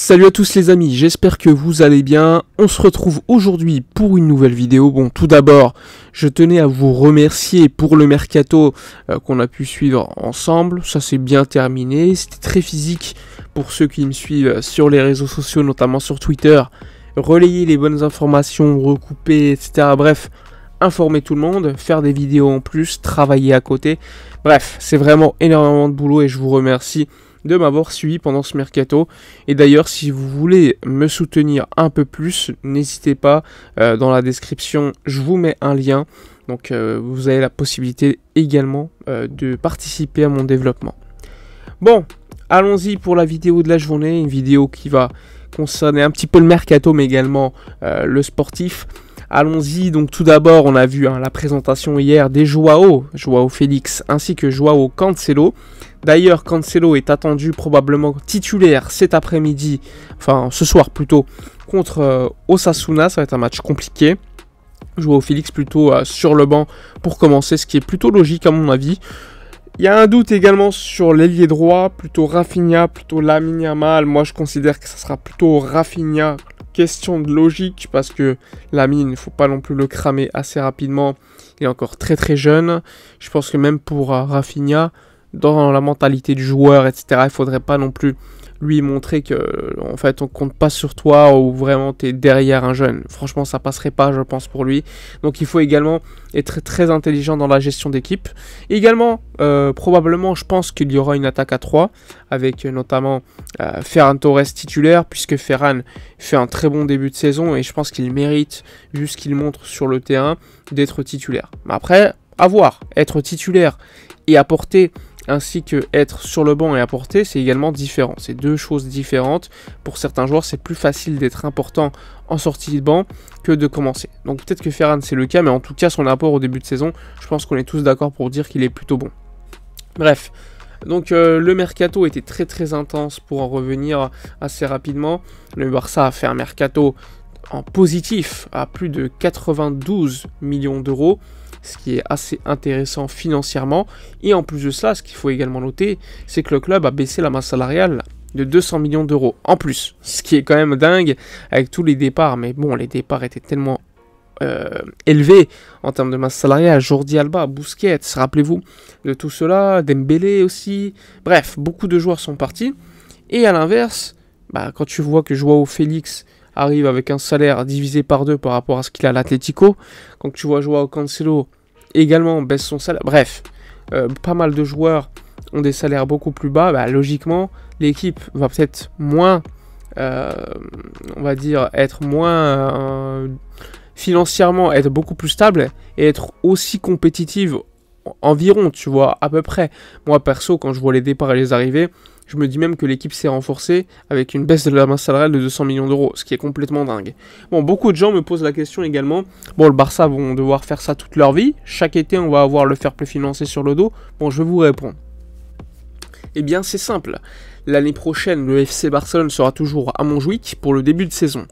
Salut à tous les amis, j'espère que vous allez bien. On se retrouve aujourd'hui pour une nouvelle vidéo. Bon, tout d'abord, je tenais à vous remercier pour le mercato qu'on a pu suivre ensemble. Ça s'est bien terminé, c'était très physique pour ceux qui me suivent sur les réseaux sociaux, notamment sur Twitter. Relayer les bonnes informations, recouper, etc. Bref, informer tout le monde, faire des vidéos en plus, travailler à côté. Bref, c'est vraiment énormément de boulot et je vous remercie de m'avoir suivi pendant ce mercato. Et d'ailleurs, si vous voulez me soutenir un peu plus, n'hésitez pas, dans la description, je vous mets un lien. Donc vous avez la possibilité également de participer à mon développement. Bon, allons-y pour la vidéo de la journée, une vidéo qui va concerner un petit peu le mercato, mais également le sportif. Allons-y, donc tout d'abord, on a vu la présentation hier des Joao Félix ainsi que Joao Cancelo. D'ailleurs, Cancelo est attendu probablement titulaire cet après-midi, enfin ce soir plutôt, contre Osasuna. Ça va être un match compliqué. Joao Félix plutôt sur le banc pour commencer, ce qui est plutôt logique à mon avis. Il y a un doute également sur l'ailier droit, plutôt Rafinha, plutôt Lamine Yamal. Moi je considère que ça sera plutôt Rafinha. Question de logique, parce que Lamine, il ne faut pas non plus le cramer assez rapidement. Il est encore très très jeune. Je pense que même pour Rafinha, dans la mentalité du joueur, etc., il ne faudrait pas non plus lui montrer que en fait on compte pas sur toi ou vraiment tu es derrière un jeune. Franchement, ça passerait pas, je pense, pour lui. Donc il faut également être très intelligent dans la gestion d'équipe. Également, probablement, je pense qu'il y aura une attaque à 3 avec notamment Ferran Torres titulaire, puisque Ferran fait un très bon début de saison et je pense qu'il mérite, vu ce qu'il montre sur le terrain, d'être titulaire. Mais après, à voir, être titulaire et apporter, ainsi que être sur le banc et apporter, c'est également différent. C'est deux choses différentes. Pour certains joueurs, c'est plus facile d'être important en sortie de banc que de commencer. Donc peut-être que Ferran, c'est le cas, mais en tout cas, son apport au début de saison, je pense qu'on est tous d'accord pour dire qu'il est plutôt bon. Bref, donc le mercato était très très intense pour en revenir assez rapidement. Le Barça a fait un mercato en positif à plus de 92 millions d'euros, ce qui est assez intéressant financièrement. Et en plus de cela, ce qu'il faut également noter, c'est que le club a baissé la masse salariale de 200 millions d'euros en plus, ce qui est quand même dingue avec tous les départs. Mais bon, les départs étaient tellement élevés en termes de masse salariale. Jordi Alba, Busquets, rappelez-vous de tout cela, Dembélé aussi. Bref, beaucoup de joueurs sont partis. Et à l'inverse, quand tu vois que Joao Félix arrive avec un salaire divisé par 2 par rapport à ce qu'il a à l'Atlético, quand tu vois Joao Cancelo également baisse son salaire, bref, pas mal de joueurs ont des salaires beaucoup plus bas, logiquement l'équipe va peut-être moins, on va dire, être moins financièrement, être beaucoup plus stable et être aussi compétitive environ, tu vois, à peu près. Moi perso, quand je vois les départs et les arrivées, je me dis même que l'équipe s'est renforcée avec une baisse de la masse salariale de 200 millions d'euros, ce qui est complètement dingue. Bon, beaucoup de gens me posent la question également. Bon, le Barça vont devoir faire ça toute leur vie. Chaque été, on va avoir le fair play financier sur le dos. Bon, je vais vous répondre. Eh bien, c'est simple. L'année prochaine, le FC Barcelone sera toujours à Montjuïc pour le début de saison.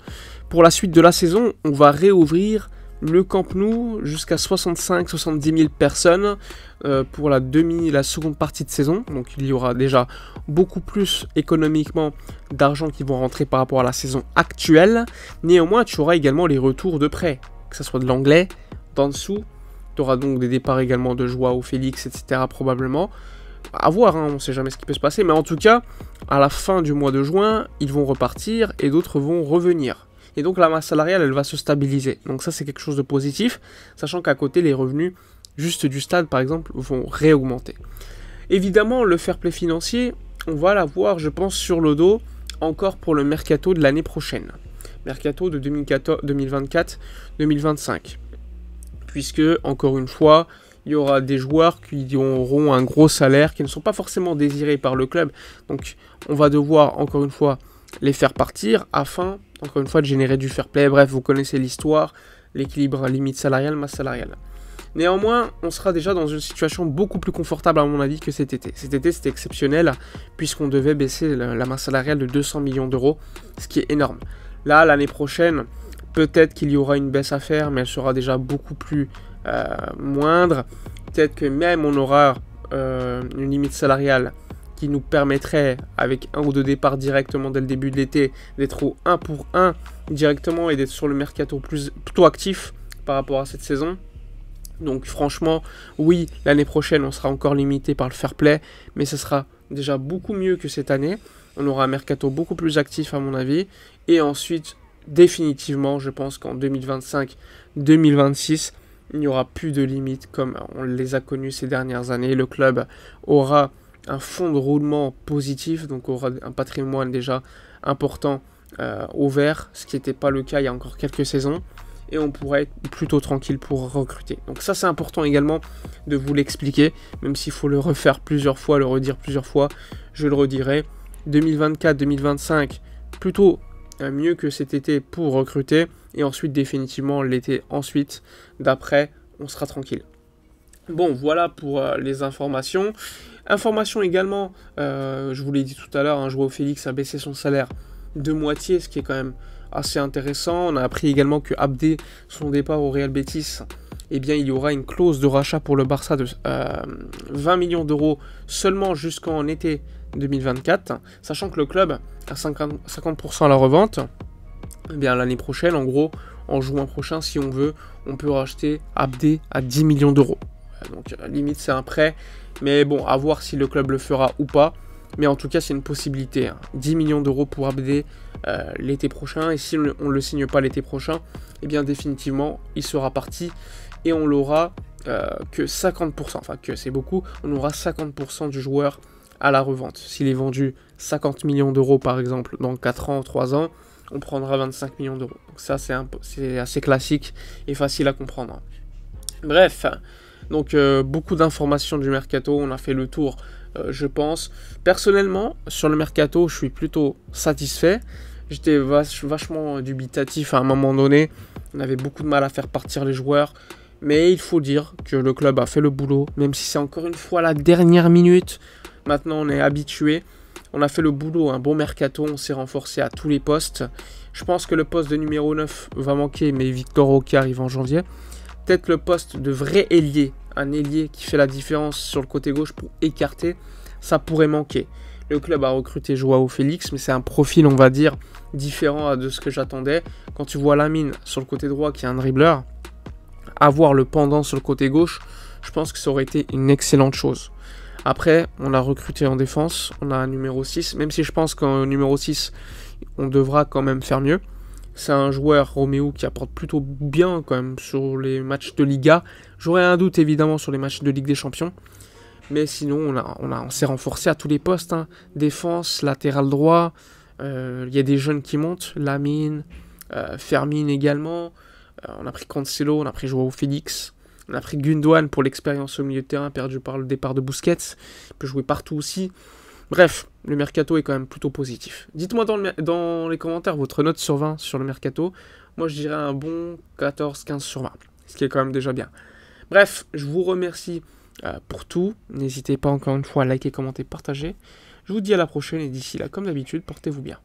Pour la suite de la saison, on va réouvrir le Camp Nou jusqu'à 65-70 000 personnes pour la seconde partie de saison. Donc il y aura déjà beaucoup plus économiquement d'argent qui vont rentrer par rapport à la saison actuelle. Néanmoins, tu auras également les retours de prêt, que ce soit de l'anglais, d'en dessous. Tu auras donc des départs également de Joao Félix, etc. probablement. À voir, on ne sait jamais ce qui peut se passer. Mais en tout cas, à la fin du mois de juin, ils vont repartir et d'autres vont revenir. Et donc la masse salariale, elle va se stabiliser. Donc ça, c'est quelque chose de positif, sachant qu'à côté, les revenus juste du stade, par exemple, vont réaugmenter. Évidemment, le fair play financier, on va l'avoir, je pense, sur le dos, encore pour le mercato de l'année prochaine. Mercato de 2024-2025. Puisque, encore une fois, il y aura des joueurs qui auront un gros salaire, qui ne sont pas forcément désirés par le club. Donc, on va devoir, encore une fois, les faire partir afin, encore une fois, de générer du fair play. Bref, vous connaissez l'histoire, l'équilibre limite salariale, masse salariale. Néanmoins, on sera déjà dans une situation beaucoup plus confortable à mon avis que cet été. Cet été, c'était exceptionnel puisqu'on devait baisser la masse salariale de 200 millions d'euros, ce qui est énorme. Là, l'année prochaine, peut-être qu'il y aura une baisse à faire, mais elle sera déjà beaucoup plus moindre. Peut-être que même on aura une limite salariale qui nous permettrait, avec un ou deux départs directement dès le début de l'été, d'être au 1 pour 1 directement et d'être sur le mercato plutôt actif par rapport à cette saison. Donc franchement, oui, l'année prochaine, on sera encore limité par le fair play, mais ce sera déjà beaucoup mieux que cette année. On aura un mercato beaucoup plus actif à mon avis. Et ensuite, définitivement, je pense qu'en 2025-2026, il n'y aura plus de limites comme on les a connues ces dernières années. Le club aura un fonds de roulement positif, donc aura un patrimoine déjà important au vert, ce qui n'était pas le cas il y a encore quelques saisons. Et on pourrait être plutôt tranquille pour recruter. Donc ça c'est important également de vous l'expliquer, même s'il faut le refaire plusieurs fois, le redire plusieurs fois, je le redirai. 2024-2025, plutôt mieux que cet été pour recruter, et ensuite définitivement l'été ensuite, d'après, on sera tranquille. Bon, voilà pour les informations. Information également, je vous l'ai dit tout à l'heure, Joao Félix a baissé son salaire de moitié, ce qui est quand même assez intéressant. On a appris également que Abdé, son départ au Real Betis, eh bien, il y aura une clause de rachat pour le Barça de 20 millions d'euros seulement jusqu'en été 2024, sachant que le club a 50% à la revente. Eh bien, l'année prochaine, en gros, en juin prochain, si on veut, on peut racheter Abdé à 10 millions d'euros. Donc, limite, c'est un prêt, mais bon, à voir si le club le fera ou pas. Mais en tout cas, c'est une possibilité. 10 millions d'euros pour Abdé l'été prochain. Et si on ne le signe pas l'été prochain, eh bien définitivement, il sera parti. Et on l'aura que 50%. Enfin, que c'est beaucoup. On aura 50% du joueur à la revente. S'il est vendu 50 millions d'euros, par exemple, dans 4 ans, 3 ans, on prendra 25 millions d'euros. Donc ça, c'est assez classique et facile à comprendre. Bref, donc beaucoup d'informations du mercato. On a fait le tour. Je pense. Personnellement, sur le mercato, je suis plutôt satisfait. J'étais vachement dubitatif à un moment donné. On avait beaucoup de mal à faire partir les joueurs. Mais il faut dire que le club a fait le boulot. Même si c'est encore une fois la dernière minute. Maintenant, on est habitué. On a fait le boulot, un bon mercato. On s'est renforcé à tous les postes. Je pense que le poste de numéro 9 va manquer. Mais Victor Roque arrive en janvier. Peut-être le poste de vrai ailier, un ailier qui fait la différence sur le côté gauche pour écarter, ça pourrait manquer. Le club a recruté Joao Félix, mais c'est un profil, on va dire, différent de ce que j'attendais. Quand tu vois Lamine sur le côté droit qui est un dribbleur, avoir le pendant sur le côté gauche, je pense que ça aurait été une excellente chose. Après, on a recruté en défense, on a un numéro 6, même si je pense qu'en numéro 6, on devra quand même faire mieux. C'est un joueur, Roméo, qui apporte plutôt bien quand même sur les matchs de Liga. J'aurais un doute évidemment sur les matchs de Ligue des Champions. Mais sinon, on s'est renforcé à tous les postes. Défense, latéral droit. Il y a des jeunes qui montent. Lamine, Fermin également. On a pris Cancelo, on a pris Joao Félix. On a pris Gundogan pour l'expérience au milieu de terrain, perdu par le départ de Busquets. Il peut jouer partout aussi. Bref, le mercato est quand même plutôt positif. Dites-moi dans les commentaires votre note sur 20 sur le mercato. Moi, je dirais un bon 14-15 sur 20, ce qui est quand même déjà bien. Bref, je vous remercie pour tout. N'hésitez pas encore une fois à liker, commenter, partager. Je vous dis à la prochaine et d'ici là, comme d'habitude, portez-vous bien.